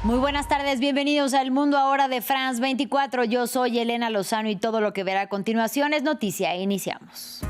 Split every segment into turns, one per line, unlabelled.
Muy buenas tardes, bienvenidos al Mundo Ahora de France 24. Yo soy Elena Lozano y todo lo que verá a continuación es noticia. Iniciamos.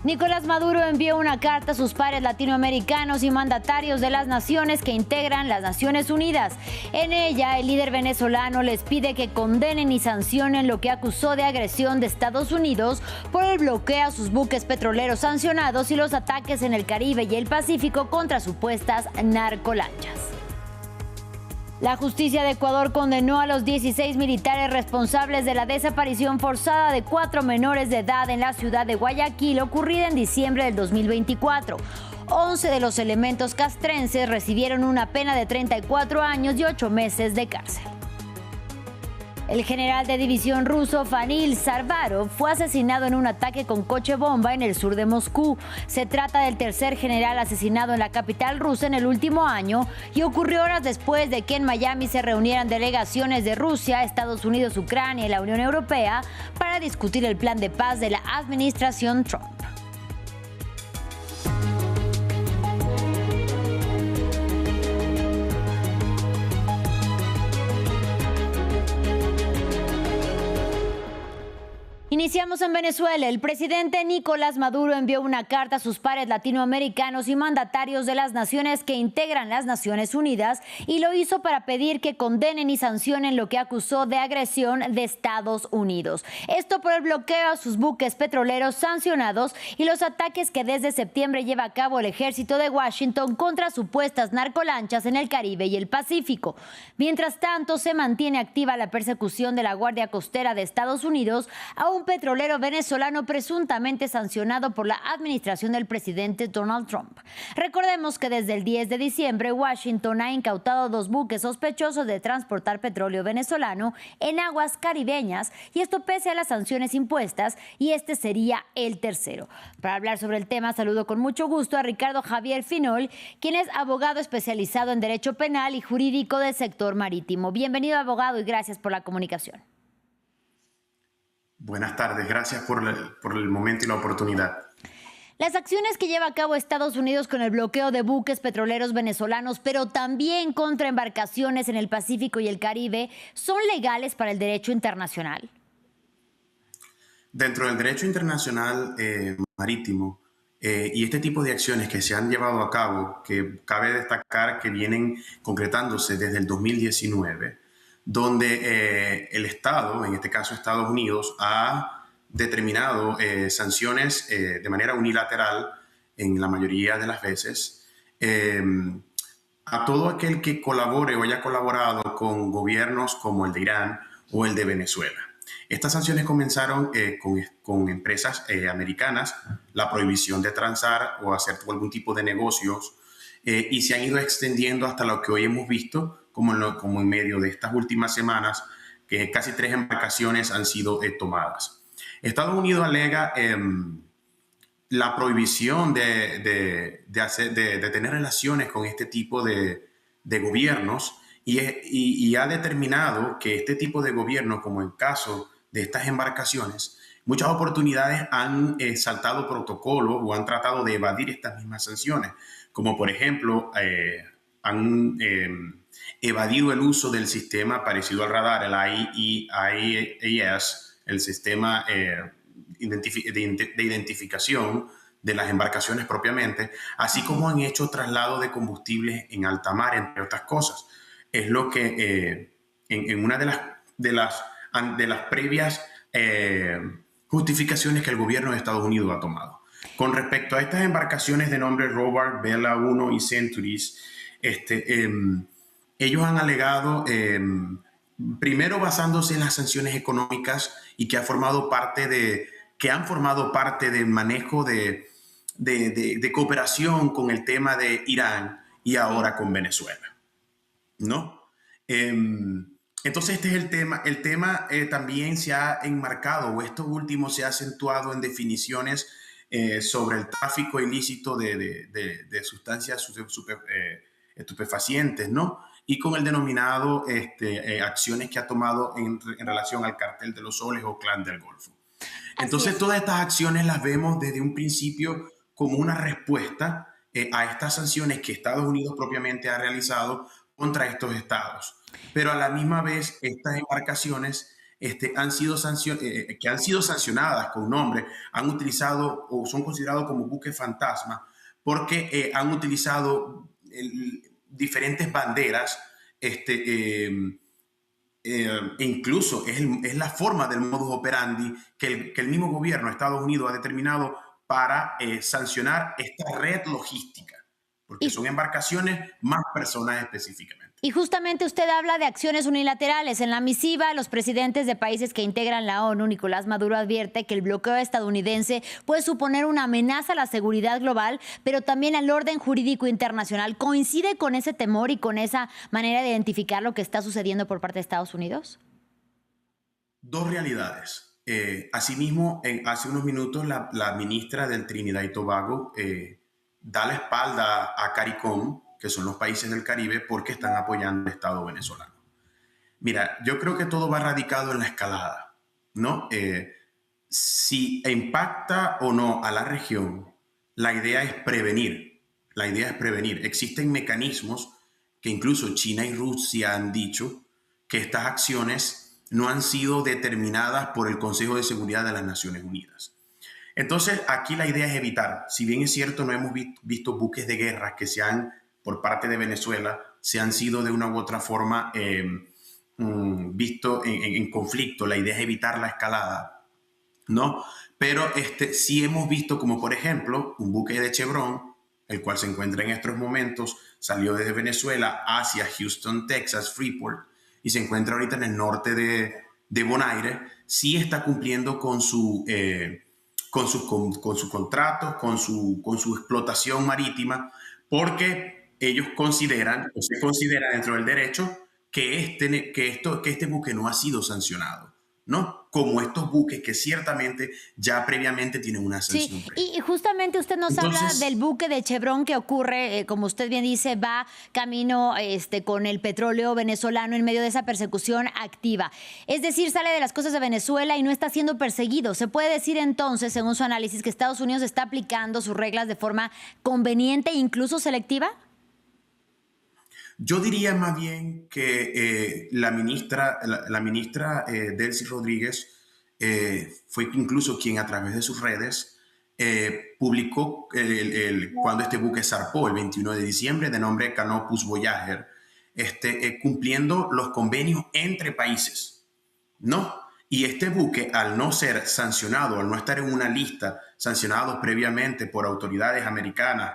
Nicolás Maduro envió una carta a sus pares latinoamericanos y mandatarios de las naciones que integran las Naciones Unidas. En ella, el líder venezolano les pide que condenen y sancionen lo que acusó de agresión de Estados Unidos por el bloqueo a sus buques petroleros sancionados y los ataques en el Caribe y el Pacífico contra supuestas narcolanchas. La justicia de Ecuador condenó a los 16 militares responsables de la desaparición forzada de 4 menores de edad en la ciudad de Guayaquil ocurrida en diciembre del 2024. 11 de los elementos castrenses recibieron una pena de 34 años y 8 meses de cárcel. El general de división ruso Fanil Sarvarov fue asesinado en un ataque con coche bomba en el sur de Moscú. Se trata del tercer general asesinado en la capital rusa en el último año y ocurrió horas después de que en Miami se reunieran delegaciones de Rusia, Estados Unidos, Ucrania y la Unión Europea para discutir el plan de paz de la administración Trump. Iniciamos en Venezuela. El presidente Nicolás Maduro envió una carta a sus pares latinoamericanos y mandatarios de las naciones que integran las Naciones Unidas y lo hizo para pedir que condenen y sancionen lo que acusó de agresión de Estados Unidos. Esto por el bloqueo a sus buques petroleros sancionados y los ataques que desde septiembre lleva a cabo el ejército de Washington contra supuestas narcolanchas en el Caribe y el Pacífico. Mientras tanto, se mantiene activa la persecución de la Guardia Costera de Estados Unidos a un petrolero venezolano presuntamente sancionado por la administración del presidente Donald Trump. Recordemos que desde el 10 de diciembre Washington ha incautado 2 buques sospechosos de transportar petróleo venezolano en aguas caribeñas y esto pese a las sanciones impuestas y este sería el tercero. Para hablar sobre el tema saludo con mucho gusto a Ricardo Javier Finol, quien es abogado especializado en Derecho Penal y Jurídico del sector marítimo. Bienvenido, abogado, y gracias por la comunicación.
Buenas tardes, gracias por el momento y la oportunidad.
Las acciones que lleva a cabo Estados Unidos con el bloqueo de buques petroleros venezolanos, pero también contra embarcaciones en el Pacífico y el Caribe, ¿son legales para el derecho internacional?
Dentro del derecho internacional marítimo y este tipo de acciones que se han llevado a cabo, que cabe destacar que vienen concretándose desde el 2019, donde el Estado, en este caso Estados Unidos, ha determinado sanciones de manera unilateral, en la mayoría de las veces, a todo aquel que colabore o haya colaborado con gobiernos como el de Irán o el de Venezuela. Estas sanciones comenzaron con empresas americanas, la prohibición de transar o hacer algún tipo de negocios, y se han ido extendiendo hasta lo que hoy hemos visto, como en medio de estas últimas semanas, que casi 3 embarcaciones han sido tomadas. Estados Unidos alega la prohibición de tener relaciones con este tipo de gobiernos y ha determinado que este tipo de gobiernos, como en el caso de estas embarcaciones, muchas oportunidades han saltado protocolos o han tratado de evadir estas mismas sanciones, como por ejemplo han evadido el uso del sistema parecido al radar, el IAS, el sistema de identificación de las embarcaciones propiamente, así como han hecho traslado de combustibles en alta mar, entre otras cosas. Es lo que en una de las previas justificaciones que el gobierno de Estados Unidos ha tomado. Con respecto a estas embarcaciones de nombre Robert, Vela 1 y Centuries, ellos han alegado, primero basándose en las sanciones económicas y que han formado parte del manejo de cooperación con el tema de Irán y ahora con Venezuela, ¿no? Entonces este es el tema. El tema también se ha enmarcado, o esto último se ha acentuado en definiciones sobre el tráfico ilícito de sustancias estupefacientes, ¿no? Y con el denominado acciones que ha tomado en relación al cartel de los soles o clan del Golfo. Entonces todas estas acciones las vemos desde un principio como una respuesta a estas sanciones que Estados Unidos propiamente ha realizado contra estos estados. Pero a la misma vez, estas embarcaciones que han sido sancionadas con nombre, han utilizado o son considerados como buques fantasma porque han utilizado diferentes banderas, e incluso es la forma del modus operandi que el mismo gobierno de Estados Unidos ha determinado para sancionar esta red logística, porque son embarcaciones más personas específicamente.
Y justamente usted habla de acciones unilaterales. En la misiva, los presidentes de países que integran la ONU, Nicolás Maduro advierte que el bloqueo estadounidense puede suponer una amenaza a la seguridad global, pero también al orden jurídico internacional. ¿Coincide con ese temor y con esa manera de identificar lo que está sucediendo por parte de Estados Unidos?
Dos realidades. Asimismo, hace unos minutos la ministra del Trinidad y Tobago da la espalda a CARICOM, que son los países del Caribe, porque están apoyando al Estado venezolano. Mira, yo creo que todo va radicado en la escalada, ¿no? Si impacta o no a la región, la idea es prevenir. La idea es prevenir. Existen mecanismos que incluso China y Rusia han dicho que estas acciones no han sido determinadas por el Consejo de Seguridad de las Naciones Unidas. Entonces, aquí la idea es evitar. Si bien es cierto, no hemos visto buques de guerra que por parte de Venezuela, se han sido de una u otra forma visto en conflicto. La idea es evitar la escalada, ¿no? Pero sí hemos visto como, por ejemplo, un buque de Chevron, el cual se encuentra en estos momentos, salió desde Venezuela hacia Houston, Texas, Freeport, y se encuentra ahorita en el norte de Bonaire. Sí está cumpliendo con sus contratos, con su explotación marítima, porque ellos consideran, o se considera dentro del derecho, que este buque no ha sido sancionado, ¿no? Como estos buques que ciertamente ya previamente tienen una sanción.
Sí, y justamente usted nos habla del buque de Chevron que ocurre, como usted bien dice, va camino con el petróleo venezolano en medio de esa persecución activa. Es decir, sale de las costas de Venezuela y no está siendo perseguido. ¿Se puede decir entonces, según su análisis, que Estados Unidos está aplicando sus reglas de forma conveniente e incluso selectiva?
Yo diría más bien que la ministra Delcy Rodríguez fue incluso quien a través de sus redes publicó cuando este buque zarpó el 21 de diciembre de nombre Canopus Voyager, cumpliendo los convenios entre países, ¿no? Y este buque, al no ser sancionado, al no estar en una lista sancionado previamente por autoridades americanas,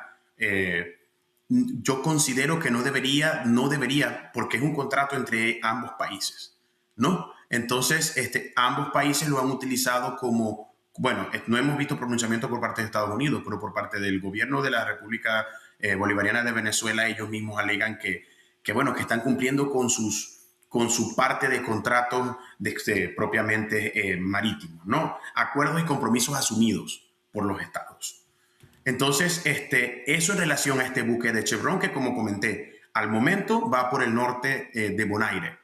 yo considero que no debería, porque es un contrato entre ambos países, ¿no? Entonces, ambos países lo han utilizado como, bueno, no hemos visto pronunciamiento por parte de Estados Unidos, pero por parte del gobierno de la República Bolivariana de Venezuela, ellos mismos alegan que están cumpliendo con su parte de contratos propiamente marítimos, ¿no? Acuerdos y compromisos asumidos por los estados. Entonces, eso en relación a este buque de Chevron, que como comenté, al momento va por el norte de Bonaire,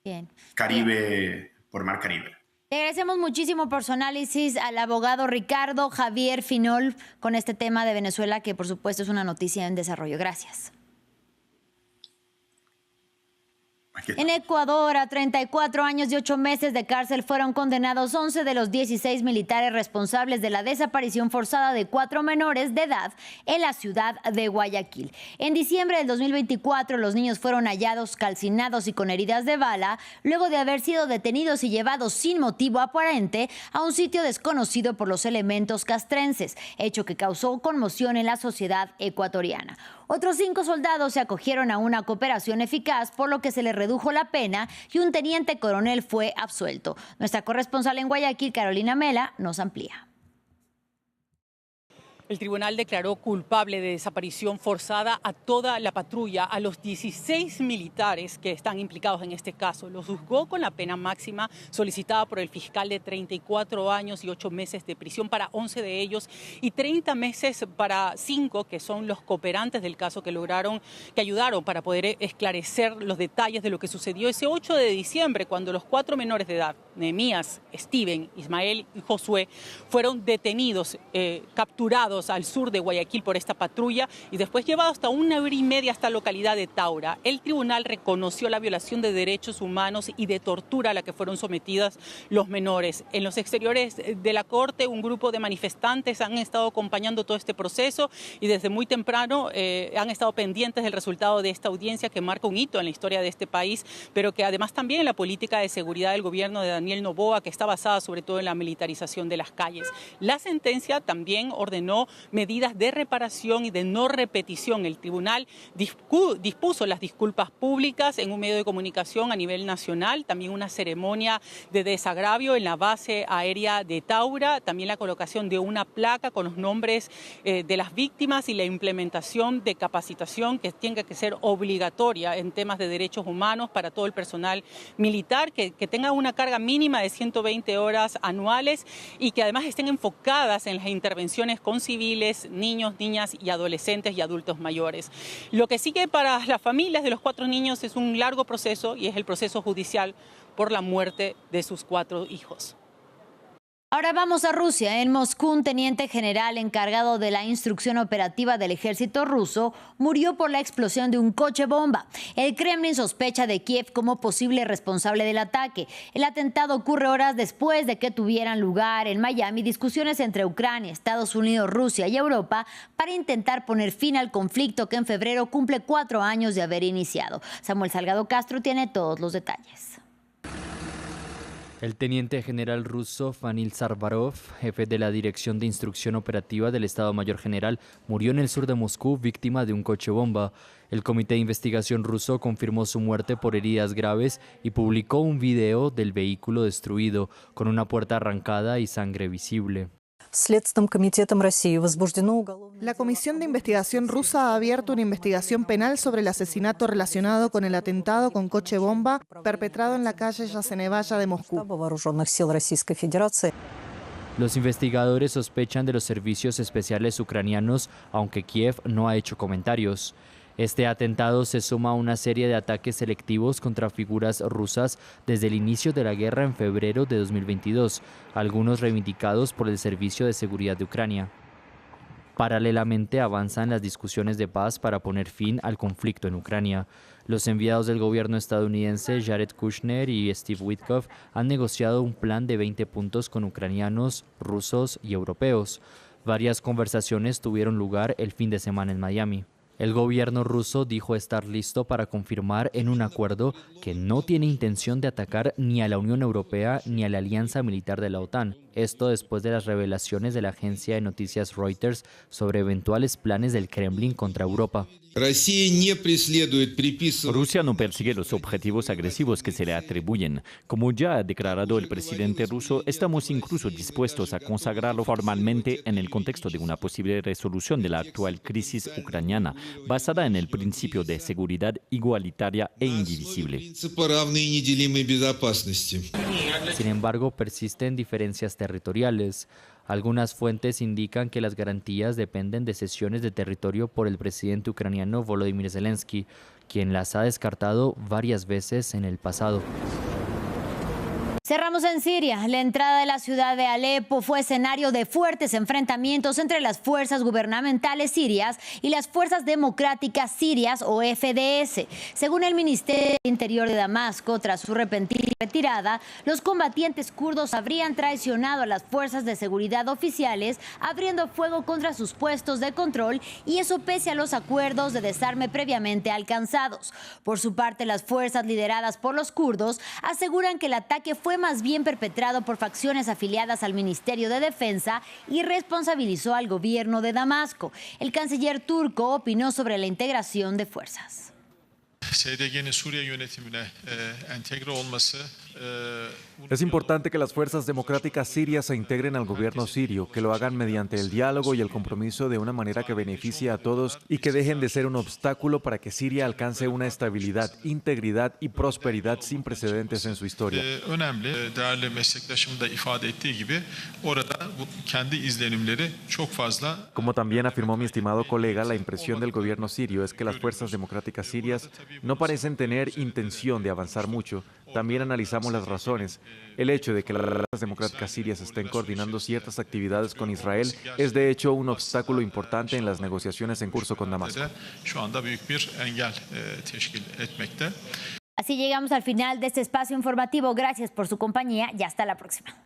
Bien.
Caribe, por Mar Caribe.
Le agradecemos muchísimo por su análisis al abogado Ricardo Javier Finol con este tema de Venezuela, que por supuesto es una noticia en desarrollo. Gracias. En Ecuador, a 34 años y 8 meses de cárcel fueron condenados 11 de los 16 militares responsables de la desaparición forzada de 4 menores de edad en la ciudad de Guayaquil. En diciembre del 2024, los niños fueron hallados calcinados y con heridas de bala, luego de haber sido detenidos y llevados sin motivo aparente a un sitio desconocido por los elementos castrenses, hecho que causó conmoción en la sociedad ecuatoriana. Otros 5 soldados se acogieron a una cooperación eficaz, por lo que se les redujo la pena y un teniente coronel fue absuelto. Nuestra corresponsal en Guayaquil, Carolina Mela, nos amplía.
El tribunal declaró culpable de desaparición forzada a toda la patrulla, a los 16 militares que están implicados en este caso. Los juzgó con la pena máxima solicitada por el fiscal de 34 años y 8 meses de prisión para 11 de ellos y 30 meses para 5, que son los cooperantes del caso que ayudaron para poder esclarecer los detalles de lo que sucedió ese 8 de diciembre, cuando los 4 menores de edad, Nehemías, Steven, Ismael y Josué, fueron detenidos, capturados llevados al sur de Guayaquil por esta patrulla y después llevados hasta 1 hora y media hasta la localidad de Taura. El tribunal reconoció la violación de derechos humanos y de tortura a la que fueron sometidas los menores. En los exteriores de la corte, un grupo de manifestantes han estado acompañando todo este proceso y desde muy temprano han estado pendientes del resultado de esta audiencia que marca un hito en la historia de este país, pero que además también en la política de seguridad del gobierno de Daniel Noboa, que está basada sobre todo en la militarización de las calles. La sentencia también ordenó medidas de reparación y de no repetición. El tribunal dispuso las disculpas públicas en un medio de comunicación a nivel nacional, también una ceremonia de desagravio en la base aérea de Taura, también la colocación de una placa con los nombres de las víctimas y la implementación de capacitación que tenga que ser obligatoria en temas de derechos humanos para todo el personal militar, que tenga una carga mínima de 120 horas anuales y que además estén enfocadas en las intervenciones con civiles, niños, niñas y adolescentes y adultos mayores. Lo que sigue para las familias de los 4 niños es un largo proceso y es el proceso judicial por la muerte de sus 4 hijos.
Ahora vamos a Rusia. En Moscú, un teniente general encargado de la instrucción operativa del ejército ruso murió por la explosión de un coche bomba. El Kremlin sospecha de Kiev como posible responsable del ataque. El atentado ocurre horas después de que tuvieran lugar en Miami discusiones entre Ucrania, Estados Unidos, Rusia y Europa para intentar poner fin al conflicto que en febrero cumple 4 años de haber iniciado. Samuel Salgado Castro tiene todos los detalles.
El teniente general ruso Vanil Sarvarov, jefe de la Dirección de Instrucción Operativa del Estado Mayor General, murió en el sur de Moscú víctima de un coche bomba. El Comité de Investigación ruso confirmó su muerte por heridas graves y publicó un video del vehículo destruido, con una puerta arrancada y sangre visible.
La Comisión de Investigación rusa ha abierto una investigación penal sobre el asesinato relacionado con el atentado con coche bomba perpetrado en la calle Yasenevaya de Moscú.
Los investigadores sospechan de los servicios especiales ucranianos, aunque Kiev no ha hecho comentarios. Este atentado se suma a una serie de ataques selectivos contra figuras rusas desde el inicio de la guerra en febrero de 2022, algunos reivindicados por el Servicio de Seguridad de Ucrania. Paralelamente avanzan las discusiones de paz para poner fin al conflicto en Ucrania. Los enviados del gobierno estadounidense Jared Kushner y Steve Witkoff han negociado un plan de 20 puntos con ucranianos, rusos y europeos. Varias conversaciones tuvieron lugar el fin de semana en Miami. El gobierno ruso dijo estar listo para confirmar en un acuerdo que no tiene intención de atacar ni a la Unión Europea ni a la alianza militar de la OTAN. Esto después de las revelaciones de la agencia de noticias Reuters sobre eventuales planes del Kremlin contra Europa.
Rusia no persigue los objetivos agresivos que se le atribuyen. Como ya ha declarado el presidente ruso, estamos incluso dispuestos a consagrarlo formalmente en el contexto de una posible resolución de la actual crisis ucraniana, basada en el principio de seguridad igualitaria e indivisible.
Sin embargo, persisten diferencias territoriales. Algunas fuentes indican que las garantías dependen de cesiones de territorio por el presidente ucraniano Volodymyr Zelensky, quien las ha descartado varias veces en el pasado.
Cerramos en Siria. La entrada de la ciudad de Alepo fue escenario de fuertes enfrentamientos entre las fuerzas gubernamentales sirias y las fuerzas democráticas sirias o FDS. Según el Ministerio del Interior de Damasco, tras su repentina retirada, los combatientes kurdos habrían traicionado a las fuerzas de seguridad oficiales, abriendo fuego contra sus puestos de control, y eso pese a los acuerdos de desarme previamente alcanzados. Por su parte, las fuerzas lideradas por los kurdos aseguran que el ataque fue más bien perpetrado por facciones afiliadas al Ministerio de Defensa y responsabilizó al gobierno de Damasco. El canciller turco opinó sobre la integración de fuerzas.
Es importante que las fuerzas democráticas sirias se integren al gobierno sirio, que lo hagan mediante el diálogo y el compromiso de una manera que beneficie a todos y que dejen de ser un obstáculo para que Siria alcance una estabilidad, integridad y prosperidad sin precedentes en su historia. Como también afirmó mi estimado colega, la impresión del gobierno sirio es que las fuerzas democráticas sirias no parecen tener intención de avanzar mucho, También analizamos las razones. El hecho de que las fuerzas democráticas sirias estén coordinando ciertas actividades con Israel es de hecho un obstáculo importante en las negociaciones en curso con Damasco.
Así llegamos al final de este espacio informativo. Gracias por su compañía y hasta la próxima.